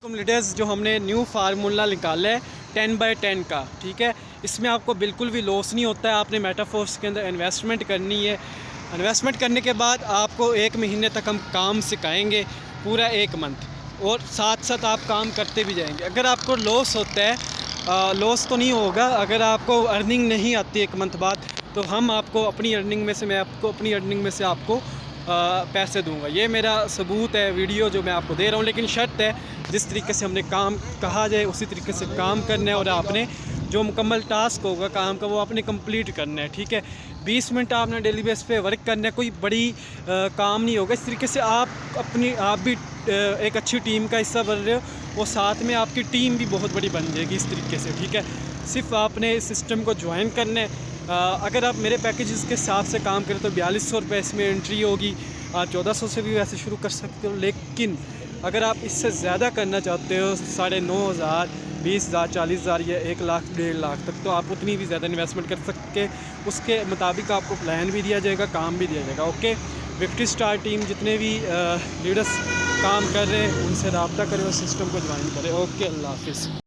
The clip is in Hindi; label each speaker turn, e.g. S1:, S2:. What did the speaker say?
S1: लीडर्स जो हमने न्यू फार्मूला निकाला है 10/10 का, ठीक है। इसमें आपको बिल्कुल भी लॉस नहीं होता है। आपने मेटाफोर्स के अंदर इन्वेस्टमेंट करनी है। इन्वेस्टमेंट करने के बाद आपको 1 महीने तक हम काम सिखाएंगे, पूरा 1 मंथ, और साथ साथ आप काम करते भी जाएंगे। अगर आपको लॉस होता है, लॉस तो नहीं होगा। अगर आपको अर्निंग नहीं आती 1 मंथ बाद, तो हम आपको अपनी अर्निंग में से आपको पैसे दूंगा। ये मेरा सबूत है, वीडियो जो मैं आपको दे रहा हूँ। लेकिन शर्त है, जिस तरीके से हमने काम कहा जाए उसी तरीके से काम करना है, और आपने जो मुकम्मल टास्क होगा काम का वो आपने कंप्लीट करना है, ठीक है। 20 मिनट आपने डेली बेस पे वर्क करना है, कोई बड़ी काम नहीं होगा। इस तरीके से आप भी एक अच्छी टीम का हिस्सा बन रहे हो, और साथ में आपकी टीम भी बहुत बड़ी बन जाएगी इस तरीके से, ठीक है। सिर्फ आपने इस सिस्टम को ज्वाइन करना है। अगर आप मेरे पैकेजेस के हिसाब से काम करें तो 4200 रुपये इसमें एंट्री होगी। 1400 से भी वैसे शुरू कर सकते हो, लेकिन अगर आप इससे ज़्यादा करना चाहते हो 9,500, 20,000, 40,000 या 1 लाख 1.5 लाख तक, तो आप उतनी भी ज़्यादा इन्वेस्टमेंट कर सकते। उसके मुताबिक आपको प्लान भी दिया जाएगा, काम भी दिया जाएगा, ओके। 50 स्टार टीम जितने भी लीडर्स काम कर रहे हैं उनसे रब्ता करें और सिस्टम को ज्वाइन करें। ओके, अल्लाह हाफिज़।